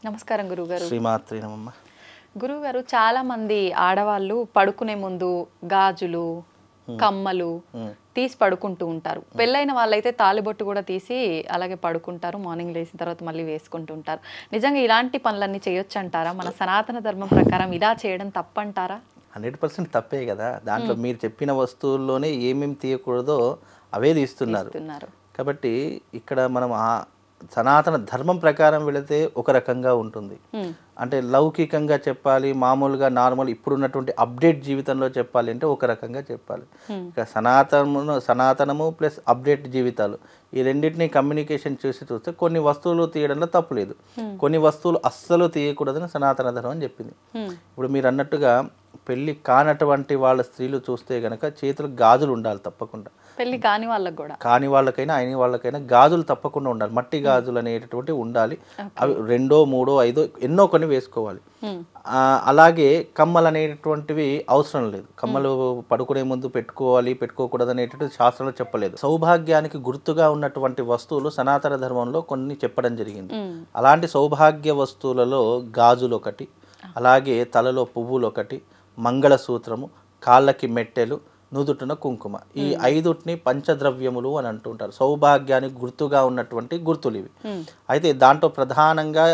నమస్కారం గురుగారు. శ్రీమాత్రే నమః. గురుగారు, చాలా మంది ఆడవాళ్ళు పడుకునే ముందు గాజులు, కమ్మలు తీసి పడుకుంటూ ఉంటారు. పెళ్ళైన వాళ్ళైతే తాలిబొట్టు కూడా తీసి అలాగే పడుకుంటారు. మార్నింగ్ లేచిన తర్వాత మళ్ళీ వేసుకుంటూ ఉంటారు. నిజంగా ఇలాంటి పనులన్నీ చేయొచ్చు అంటారా? మన సనాతన ధర్మం ప్రకారం ఇలా చేయడం తప్పంటారా? 100% తప్పే కదా. దాంట్లో మీరు చెప్పిన వస్తువుల్లోనే ఏమేమి తీయకూడదో అవే తీస్తున్నారు. కాబట్టి ఇక్కడ మనం సనాతన ధర్మం ప్రకారం వెళితే ఒక రకంగా ఉంటుంది. అంటే లౌకికంగా చెప్పాలి, మామూలుగా నార్మల్ ఇప్పుడున్నటువంటి అప్డేట్ జీవితంలో చెప్పాలి అంటే ఒక రకంగా చెప్పాలి. ఇక సనాతనము ప్లస్ అప్డేట్ జీవితాలు ఈ రెండింటినీ కమ్యూనికేషన్ చూస్తే కొన్ని వస్తువులు తీయడంలో తప్పు లేదు, కొన్ని వస్తువులు అస్సలు తీయకూడదని సనాతన ధర్మం అని చెప్పింది. ఇప్పుడు మీరు అన్నట్టుగా పెళ్లి కానటువంటి వాళ్ళ స్త్రీలు చూస్తే గనక చేతులకు గాజులు ఉండాలి తప్పకుండా. పెళ్లి కాని వాళ్ళకి కూడా, కాని వాళ్ళకైనా అయిన వాళ్ళకైనా గాజులు తప్పకుండా ఉండాలి. మట్టి గాజులు అనేటటువంటి ఉండాలి. అవి 2, 3, 5 ఎన్నో కొన్ని వేసుకోవాలి. అలాగే కమ్మలు అనేటటువంటివి అవసరం లేదు. కమ్మలు పడుకునే ముందు పెట్టుకోకూడదు అనేటటువంటి శాస్త్రంలో చెప్పలేదు. సౌభాగ్యానికి గుర్తుగా ఉన్నటువంటి వస్తువులు సనాతన ధర్మంలో కొన్ని చెప్పడం జరిగింది. అలాంటి సౌభాగ్య వస్తువులలో గాజులు ఒకటి, అలాగే తలలో పువ్వులు ఒకటి, మంగళసూత్రము, కాళ్ళకి మెట్టెలు, నుదుటిన కుంకుమ. ఈ 5ని పంచద్రవ్యములు అని అంటుంటారు. సౌభాగ్యానికి గుర్తుగా ఉన్నటువంటి గుర్తులు ఇవి. అయితే దాంట్లో ప్రధానంగా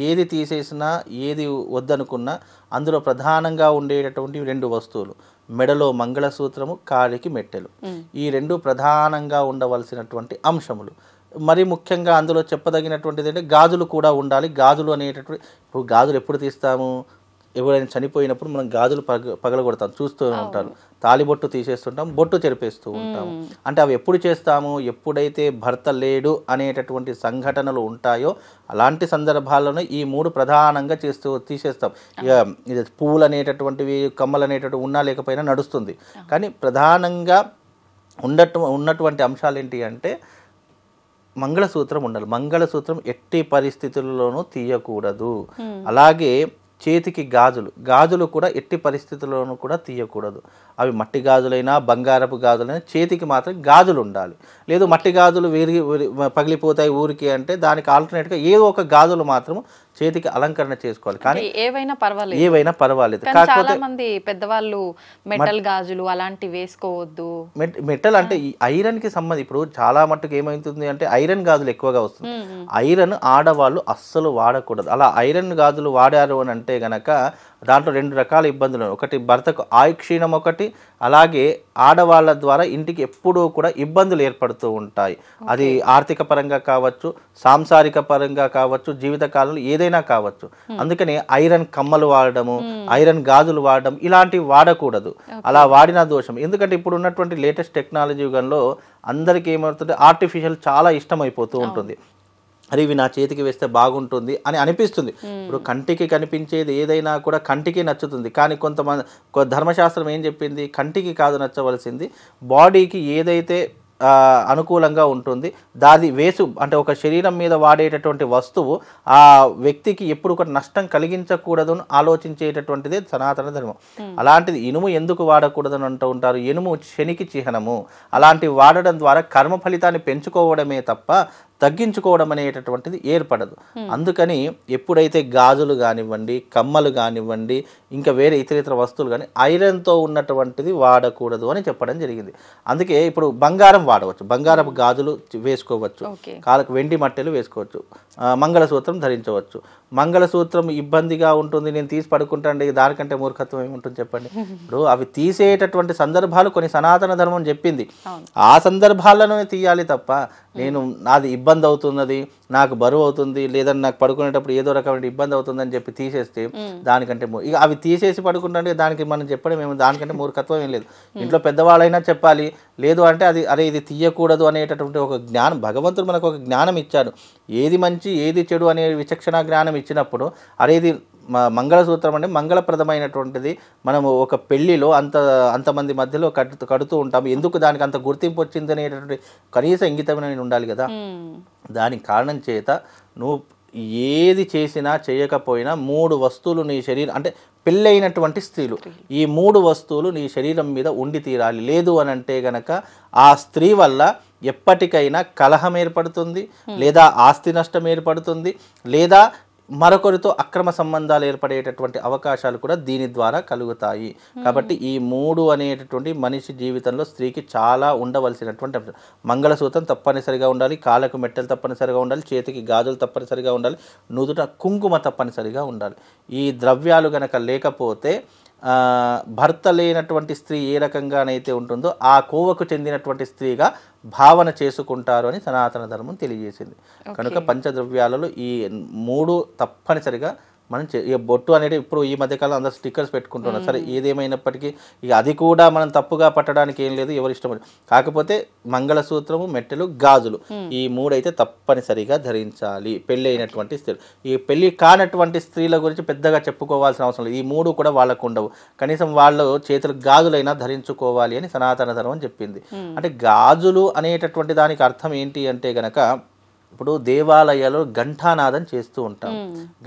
ఏది తీసేసినా ఏది వద్దనుకున్నా అందులో ప్రధానంగా ఉండేటటువంటి 2 వస్తువులు, మెడలో మంగళసూత్రము, కాలికి మెట్టెలు. ఈ 2 ప్రధానంగా ఉండవలసినటువంటి అంశములు. మరి ముఖ్యంగా అందులో చెప్పదగినటువంటిది అంటే గాజులు కూడా ఉండాలి. గాజులు అనేటటువంటి, ఇప్పుడు గాజులు ఎప్పుడు తీస్తాము? ఎవరైనా చనిపోయినప్పుడు మనం గాజులు పగలగొడతాం, చూస్తూ ఉంటారు. తాలిబొట్టు తీసేస్తుంటాం, బొట్టు చెరిపేస్తూ ఉంటాము. అంటే అవి ఎప్పుడు చేస్తాము? ఎప్పుడైతే భర్త లేడు అనేటటువంటి సంఘటనలు ఉంటాయో అలాంటి సందర్భాల్లోనే ఈ 3 ప్రధానంగా తీసేస్తాం. ఇక ఇది పువ్వులు అనేటటువంటివి, కమ్మలు అనేటటువంటివి ఉన్నా లేకపోయినా నడుస్తుంది. కానీ ప్రధానంగా ఉన్నటువంటి అంశాలు ఏంటి అంటే మంగళసూత్రం ఉండాలి. మంగళసూత్రం ఎట్టి పరిస్థితుల్లోనూ తీయకూడదు. అలాగే చేతికి గాజులు కూడా ఎట్టి పరిస్థితుల్లోనూ కూడా తీయకూడదు. అవి మట్టి గాజులైనా బంగారపు గాజులైనా చేతికి మాత్రం గాజులు ఉండాలి. లేదు మట్టి గాజులు పగిలిపోతాయి ఊరికి అంటే దానికి ఆల్టర్నేట్గా ఏదో ఒక గాజులు మాత్రం చేతికి అలంకరణ చేసుకోవాలి. కానీ ఏవైనా పర్వాలేదు. చాలా మంది పెద్దవాళ్ళు మెటల్ గాజులు అలాంటివి వేసుకోవద్దు. మెటల్ అంటే ఐరన్ కి సంబంధించి ఇప్పుడు చాలా మట్టుకు ఏమైతుంది అంటే ఐరన్ గాజులు ఎక్కువగా వస్తుంది. ఐరన్ ఆడవాళ్ళు అస్సలు వాడకూడదు. అలా ఐరన్ గాజులు వాడారు అని అంటే గనక దాంట్లో 2 రకాల ఇబ్బందులు. ఒకటి భర్తకు ఆయుక్షీణం, ఒకటి అలాగే ఆడవాళ్ళ ద్వారా ఇంటికి ఎప్పుడూ కూడా ఇబ్బందులు ఏర్పడుతూ ఉంటాయి. అది ఆర్థిక పరంగా కావచ్చు, సాంసారిక పరంగా కావచ్చు, జీవితకాలంలో ఏదైనా కావచ్చు. అందుకని ఐరన్ కమ్మలు వాడడము, ఐరన్ గాజులు వాడడం ఇలాంటివి వాడకూడదు. అలా వాడిన దోషం. ఎందుకంటే ఇప్పుడు ఉన్నటువంటి లేటెస్ట్ టెక్నాలజీ యుగంలో అందరికీ ఏమవుతుంది, ఆర్టిఫిషియల్ చాలా ఇష్టమైపోతూ ఉంటుంది. అరే ఇవి నా చేతికి వేస్తే బాగుంటుంది అని అనిపిస్తుంది. ఇప్పుడు కంటికి కనిపించేది ఏదైనా కూడా కంటికి నచ్చుతుంది. కానీ కొంతమంది ధర్మశాస్త్రం ఏం చెప్పింది, కంటికి కాదు నచ్చవలసింది, బాడీకి ఏదైతే అనుకూలంగా ఉంటుంది దాది అంటే ఒక శరీరం మీద వాడేటటువంటి వస్తువు ఆ వ్యక్తికి ఎప్పుడు ఒక నష్టం కలిగించకూడదు ఆలోచించేటటువంటిదే సనాతన ధర్మం. అలాంటిది ఇనుము ఎందుకు వాడకూడదని అంటూ ఉంటారు. ఇనుము శనికి చిహ్నము. అలాంటివి వాడడం ద్వారా కర్మ ఫలితాన్ని పెంచుకోవడమే తప్ప తగ్గించుకోవడం అనేటటువంటిది ఏర్పడదు. అందుకని ఎప్పుడైతే గాజులు కానివ్వండి, కమ్మలు కానివ్వండి, ఇంకా వేరే ఇతర వస్తువులు కానీ ఐరన్తో ఉన్నటువంటిది వాడకూడదు అని చెప్పడం జరిగింది. అందుకే ఇప్పుడు బంగారం వాడవచ్చు, బంగారపు గాజులు వేసుకోవచ్చు, కాళ్ళకు వెండి మట్టెలు వేసుకోవచ్చు, మంగళసూత్రం ధరించవచ్చు. మంగళసూత్రం ఇబ్బందిగా ఉంటుంది, నేను తీసి పడుకుంటాండి, దానికంటే మూర్ఖత్వం ఏముంటుంది చెప్పండి. ఇప్పుడు అవి తీసేటటువంటి సందర్భాలు కొన్ని సనాతన ధర్మం చెప్పింది. ఆ సందర్భాల్లోనే తీయాలి తప్ప నేను నాది ఇబ్బంది అవుతున్నది, నాకు బరువు అవుతుంది, లేదని నాకు పడుకునేటప్పుడు ఏదో రకమైన ఇబ్బంది అవుతుందని చెప్పి తీసేస్తే దానికంటే ఇక అవి తీసేసి పడుకుంటే దానికి మనం చెప్పడం ఏమో దానికంటే మూర్ఖత్వం ఏం లేదు. ఇంట్లో పెద్దవాళ్ళైనా చెప్పాలి. లేదు అంటే అది అరే ఇది తీయకూడదు అనేటటువంటి ఒక జ్ఞానం, భగవంతుడు మనకు ఒక జ్ఞానం ఇచ్చాడు. ఏది మంచి ఏది చెడు అనే విచక్షణ జ్ఞానం ఇచ్చినప్పుడు అరే ఇది మంగళసూత్రం అంటే మంగళప్రదమైనటువంటిది. మనము ఒక పెళ్లిలో అంతమంది మధ్యలో కడుతూ ఉంటాము, ఎందుకు దానికి అంత గుర్తింపు వచ్చింది అనేటటువంటి కనీస ఇంగితమైన ఉండాలి కదా. దానికి కారణం చేత నువ్వు ఏది చేసినా చేయకపోయినా 3 వస్తువులు నీ శరీరం అంటే పెళ్ళైనటువంటి స్త్రీలు ఈ 3 వస్తువులు నీ శరీరం మీద ఉండి తీరాలి. లేదు అని అంటే గనక ఆ స్త్రీ వల్ల ఎప్పటికైనా కలహం ఏర్పడుతుంది, లేదా ఆస్తి నష్టం ఏర్పడుతుంది, లేదా మరొకరితో అక్రమ సంబంధాలు ఏర్పడేటటువంటి అవకాశాలు కూడా దీని ద్వారా కలుగుతాయి. కాబట్టి ఈ 3 అనేటటువంటి మనిషి జీవితంలో స్త్రీకి చాలా ఉండవలసినటువంటి అంశం. మంగళసూత్రం తప్పనిసరిగా ఉండాలి, కాళ్ళకు మెట్టెలు తప్పనిసరిగా ఉండాలి, చేతికి గాజులు తప్పనిసరిగా ఉండాలి, నుదుట కుంకుమ తప్పనిసరిగా ఉండాలి. ఈ ద్రవ్యాలు గనక లేకపోతే భర్త లేనటువంటి స్త్రీ ఏ రకంగానైతే ఉంటుందో ఆ కోవకు చెందినటువంటి స్త్రీగా భావన చేసుకుంటారు అని సనాతన ధర్మం తెలియజేసింది. కనుక పంచద్రవ్యాలలో ఈ 3 తప్పనిసరిగా మనం బొట్టు అనేది ఇప్పుడు ఈ మధ్యకాలం అందరూ స్టిక్కర్స్ పెట్టుకుంటున్నారు. సరే ఏదేమైనప్పటికీ ఇక అది కూడా మనం తప్పుగా పట్టడానికి ఏం లేదు, ఎవరి ఇష్టం. కాకపోతే మంగళసూత్రము, మెట్టెలు, గాజులు ఈ 3 అయితే తప్పనిసరిగా ధరించాలి పెళ్ళి అయినటువంటి స్త్రీలు. ఈ పెళ్లి కానటువంటి స్త్రీల గురించి పెద్దగా చెప్పుకోవాల్సిన అవసరం లేదు. ఈ 3 కూడా వాళ్ళకు ఉండవు. కనీసం వాళ్ళు చేతులకు గాజులైనా ధరించుకోవాలి అని సనాతన ధర్మం చెప్పింది. అంటే గాజులు అనేటటువంటి దానికి అర్థం ఏంటి అంటే గనక, ఇప్పుడు దేవాలయాలు ఘంటానాదం చేస్తూ ఉంటాం.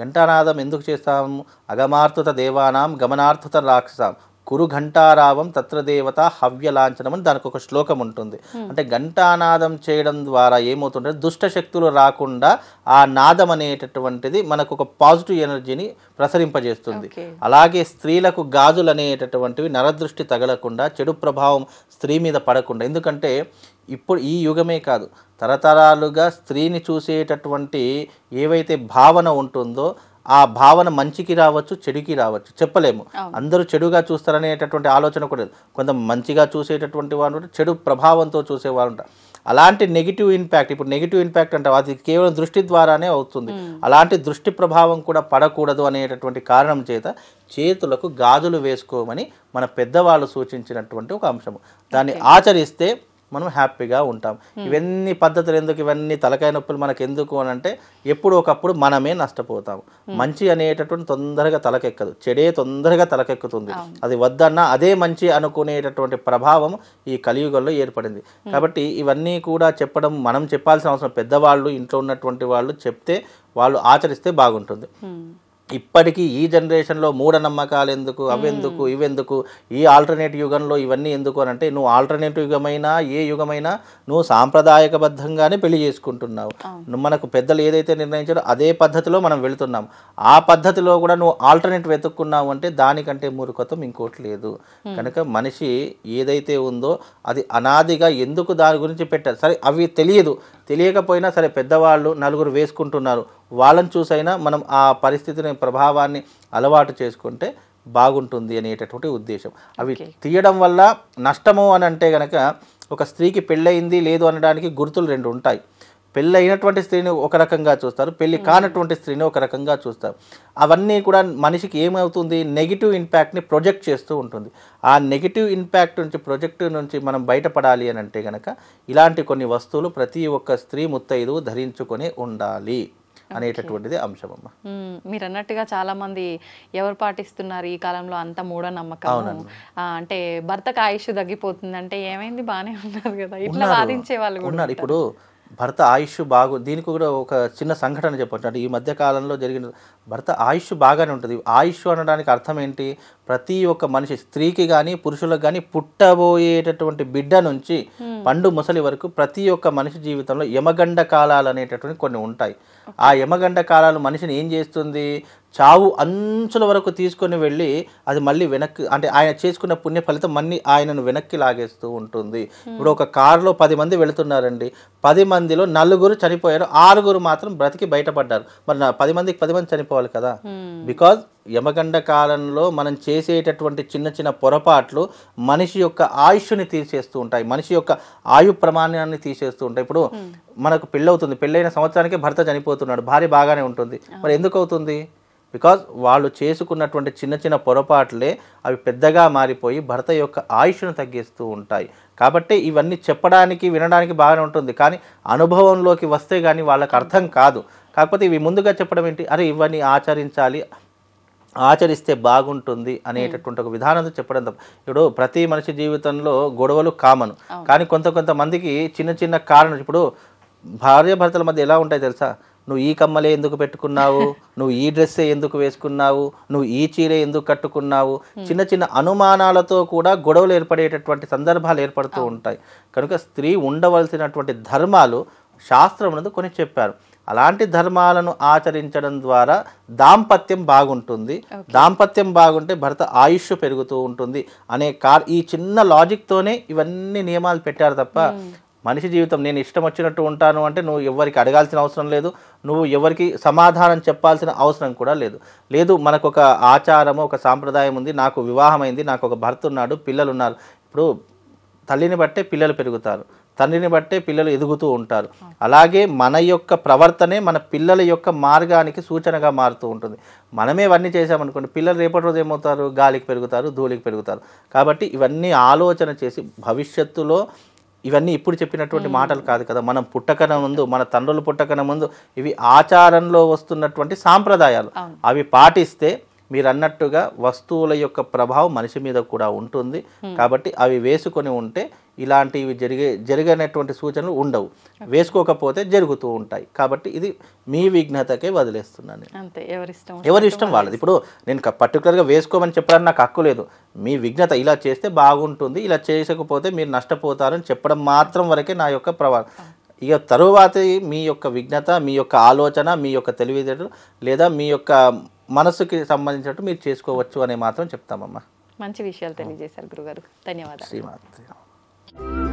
ఘంటానాదం ఎందుకు చేస్తాము? అగమార్తుత దేవానాం గమనార్థుత రాక్షసాం కురు ఘంటారావం తత్ర దేవత హవ్యలాంఛనం అని దానికి ఒక శ్లోకం ఉంటుంది. అంటే ఘంటానాదం చేయడం ద్వారా ఏమవుతుంటే దుష్ట శక్తులు రాకుండా ఆ నాదం అనేటటువంటిది మనకు ఒక పాజిటివ్ ఎనర్జీని ప్రసరింపజేస్తుంది. అలాగే స్త్రీలకు గాజులు అనేటటువంటివి నరదృష్టి తగలకుండా, చెడు ప్రభావం స్త్రీ మీద పడకుండా. ఎందుకంటే ఇప్పుడు ఈ యుగమే కాదు, తరతరాలుగా స్త్రీని చూసేటటువంటి ఏవైతే భావన ఉంటుందో ఆ భావన మంచికి రావచ్చు, చెడుకి రావచ్చు, చెప్పలేము. అందరూ చెడుగా చూస్తారనేటటువంటి ఆలోచన కూడా లేదు. కొంత మంచిగా చూసేటటువంటి వాళ్ళు, చెడు ప్రభావంతో చూసేవాళ్ళు ఉంటారు. అలాంటి నెగిటివ్ ఇంపాక్ట్, ఇప్పుడు నెగిటివ్ ఇంపాక్ట్ అంటే అది కేవలం దృష్టి ద్వారానే అవుతుంది. అలాంటి దృష్టి ప్రభావం కూడా పడకూడదు అనేటటువంటి కారణం చేత చేతులకు గాజులు వేసుకోమని మన పెద్దవాళ్ళు సూచించినటువంటి ఒక అంశము. దాన్ని ఆచరిస్తే మనం హ్యాపీగా ఉంటాం. ఇవన్నీ పద్ధతులు ఎందుకు, ఇవన్నీ తలకాయ నొప్పులు మనకు ఎందుకు అని అంటే ఎప్పుడు ఒకప్పుడు మనమే నష్టపోతాము. మంచి అనేటటువంటి తొందరగా తలకెక్కదు, చెడే తొందరగా తలకెక్కుతుంది. అది వద్దన్నా అదే మంచి అనుకునేటటువంటి ప్రభావం ఈ కలియుగంలో ఏర్పడింది. కాబట్టి ఇవన్నీ కూడా చెప్పడం మనం చెప్పాల్సిన అవసరం, పెద్దవాళ్ళు ఇంట్లో ఉన్నటువంటి వాళ్ళు చెప్తే వాళ్ళు ఆచరిస్తే బాగుంటుంది. ఇప్పటికీ ఈ జనరేషన్లో మూఢనమ్మకాలు ఎందుకు, అవెందుకు, ఇవెందుకు, ఈ ఆల్టర్నేటివ్ యుగంలో ఇవన్నీ ఎందుకు అని అంటే, నువ్వు ఆల్టర్నేటివ్ యుగమైనా ఏ యుగమైనా నువ్వు సాంప్రదాయకబద్ధంగానే పెళ్లి చేసుకుంటున్నావు. మనకు పెద్దలు ఏదైతే నిర్ణయించారో అదే పద్ధతిలో మనం వెళుతున్నాం. ఆ పద్ధతిలో కూడా నువ్వు ఆల్టర్నేటివ్ వెతుక్కున్నావు అంటే దానికంటే మూర్ఖత్వం ఇంకోటి లేదు. కనుక మనిషి ఏదైతే ఉందో అది అనాదిగా ఎందుకు దాని గురించి పెట్టారు. సరే అవి తెలియకపోయినా సరే పెద్దవాళ్ళు నలుగురు వేసుకుంటున్నారు, వాళ్ళని చూసైనా మనం ఆ పరిస్థితిని, ప్రభావాన్ని అలవాటు చేసుకుంటే బాగుంటుంది అనేటటువంటి ఉద్దేశం. అవి తీయడం వల్ల నష్టము అని అంటే గనక, ఒక స్త్రీకి పెళ్ళయింది లేదు అనడానికి గుర్తులు 2 ఉంటాయి. పెళ్ళి అయినటువంటి స్త్రీని ఒక రకంగా చూస్తారు, పెళ్ళి కానటువంటి స్త్రీని ఒక రకంగా చూస్తారు. అవన్నీ కూడా మనిషికి ఏమవుతుంది, నెగిటివ్ ఇంపాక్ట్ని ప్రొజెక్ట్ చేస్తూ ఉంటుంది. ఆ నెగిటివ్ ఇంపాక్ట్ నుంచి, ప్రొజెక్ట్ నుంచి మనం బయటపడాలి అని అంటే కనుక ఇలాంటి కొన్ని వస్తువులు ప్రతి ఒక్క స్త్రీ ముత్తైదువు ధరించుకొని ఉండాలి అనేటటువంటిది అంశం అమ్మ. మీరు అన్నట్టుగా చాలా మంది ఎవరు పాటిస్తున్నారు ఈ కాలంలో అంత మూఢనమ్మకం. అంటే భర్తకు ఆయుష్ తగ్గిపోతుంది అంటే ఏమైంది, బాగానే ఉన్నారు కదా, ఇట్లా వాదించే వాళ్ళు ఉన్నారు. ఇప్పుడు భర్త ఆయుష్ దీనికి కూడా ఒక చిన్న సంఘటన చెప్పొచ్చు. అంటే ఈ మధ్య కాలంలో జరిగిన, భర్త ఆయుష్ బాగానే ఉంటుంది. ఆయుష్ అనడానికి అర్థం ఏంటి, ప్రతి ఒక్క మనిషి, స్త్రీకి కానీ పురుషులకు కానీ పుట్టబోయేటటువంటి బిడ్డ నుంచి పండు ముసలి వరకు ప్రతి ఒక్క మనిషి జీవితంలో యమగండ కాలాలు అనేటటువంటి కొన్ని ఉంటాయి. ఆ యమగండ కాలాలు మనిషిని ఏం చేస్తుంది, చావు అంచుల వరకు తీసుకొని వెళ్ళి అది మళ్ళీ వెనక్కి, అంటే ఆయన చేసుకున్న పుణ్య ఫలితం మళ్ళీ ఆయనను వెనక్కి లాగేస్తూ ఉంటుంది. ఇప్పుడు ఒక కారులో 10 మంది వెళుతున్నారండి, 10 మందిలో 4 చనిపోయారు, 6 మాత్రం బ్రతికి బయటపడ్డారు. మరి 10 మందికి 10 మంది చనిపోవాలి కదా. బికాజ్ యమగండ కాలంలో మనం చేసేటటువంటి చిన్న చిన్న పొరపాట్లు మనిషి యొక్క ఆయుష్ని తీసేస్తూ ఉంటాయి, మనిషి యొక్క ఆయు ప్రమాణాన్ని తీసేస్తూ ఉంటాయి. ఇప్పుడు మనకు పెళ్ళవుతుంది, పెళ్ళైన సంవత్సరానికి భర్త చనిపోతున్నాడు, భార్య బాగానే ఉంటుంది. మరి ఎందుకు అవుతుంది? బికాజ్ వాళ్ళు చేసుకున్నటువంటి చిన్న చిన్న పొరపాట్లే అవి పెద్దగా మారిపోయి భర్త యొక్క ఆయుష్ను తగ్గిస్తూ ఉంటాయి. కాబట్టి ఇవన్నీ చెప్పడానికి, వినడానికి బాగానే ఉంటుంది, కానీ అనుభవంలోకి వస్తే కానీ వాళ్ళకి అర్థం కాదు. కాకపోతే ఇవి ముందుగా చెప్పడం ఏంటి, అరే ఇవన్నీ ఆచరిస్తే బాగుంటుంది అనేటటువంటి ఒక విధానంతో చెప్పడం తప్ప. ఇప్పుడు ప్రతి మనిషి జీవితంలో గొడవలు కామన్, కానీ కొంతమందికి చిన్న చిన్న కారణం. ఇప్పుడు భార్యాభర్తల మధ్య ఎలా ఉంటాయి తెలుసా, నువ్వు ఈ కమ్మలే ఎందుకు పెట్టుకున్నావు, నువ్వు ఈ డ్రెస్సే ఎందుకు వేసుకున్నావు, నువ్వు ఈ చీరే ఎందుకు కట్టుకున్నావు, చిన్న చిన్న అనుమానాలతో కూడా గొడవలు ఏర్పడేటటువంటి సందర్భాలు ఏర్పడుతూ ఉంటాయి. కనుక స్త్రీ ఉండవలసినటువంటి ధర్మాలు శాస్త్రమునందు కొన్ని చెప్పారు. అలాంటి ధర్మాలను ఆచరించడం ద్వారా దాంపత్యం బాగుంటుంది. దాంపత్యం బాగుంటే భర్త ఆయుష్ పెరుగుతూ ఉంటుంది అనే ఈ చిన్న లాజిక్తోనే ఇవన్నీ నియమాలు పెట్టారు తప్ప మనిషి జీవితం నేను ఇష్టం వచ్చినట్టు ఉంటాను అంటే నువ్వు ఎవరికి అడగాల్సిన అవసరం లేదు, నువ్వు ఎవరికి సమాధానం చెప్పాల్సిన అవసరం కూడా లేదు. మనకు ఒక ఆచారము, ఒక సాంప్రదాయం ఉంది, నాకు వివాహం అయింది, నాకు ఒక భర్త ఉన్నాడు, పిల్లలు ఉన్నారు. ఇప్పుడు తల్లిని బట్టే పిల్లలు పెరుగుతారు, తండ్రిని బట్టే పిల్లలు ఎదుగుతూ ఉంటారు. అలాగే మన యొక్క ప్రవర్తనే మన పిల్లల యొక్క మార్గానికి సూచనగా మారుతూ ఉంటుంది. మనమే ఇవన్నీ చేసామనుకోండి, పిల్లలు రేపటి రోజు ఏమవుతారు, గాలికి పెరుగుతారు, ధూళికి పెరుగుతారు. కాబట్టి ఇవన్నీ ఆలోచన చేసి భవిష్యత్తులో ఇవన్నీ ఇప్పుడు చెప్పినటువంటి మాటలు కాదు కదా, మనం పుట్టకన ముందు, మన తండ్రులు పుట్టకన ముందు ఇవి ఆచారంలో వస్తున్నటువంటి సాంప్రదాయాలు. అవి పాటిస్తే మీరు అన్నట్టుగా వస్తువుల యొక్క ప్రభావం మనిషి మీద కూడా ఉంటుంది. కాబట్టి అవి వేసుకొని ఉంటే ఇలాంటివి జరిగినటువంటి సూచనలు ఉండవు, వేసుకోకపోతే జరుగుతూ ఉంటాయి. కాబట్టి ఇది మీ విఘ్నతకే వదిలేస్తున్నాను. అంతే, ఎవరి ఇష్టం వాళ్ళది. ఇప్పుడు నేను పర్టికులర్గా వేసుకోమని చెప్పడానికి నాకు హక్కు లేదు. మీ విఘ్నత ఇలా చేస్తే బాగుంటుంది, ఇలా చేయకపోతే మీరు నష్టపోతారని చెప్పడం మాత్రం వరకే నా యొక్క ప్రభావం. ఇక తరువాత మీ యొక్క విఘ్నత, మీ యొక్క ఆలోచన, మీ యొక్క తెలివితేటలు లేదా మీ యొక్క మనసుకి సంబంధించినట్టు మీరు చేసుకోవచ్చు అని మాత్రం చెప్తామమ్మా. మంచి విషయాలు తెలియజేశారు గురుగారు, ధన్యవాదాలు. శ్రీమాత.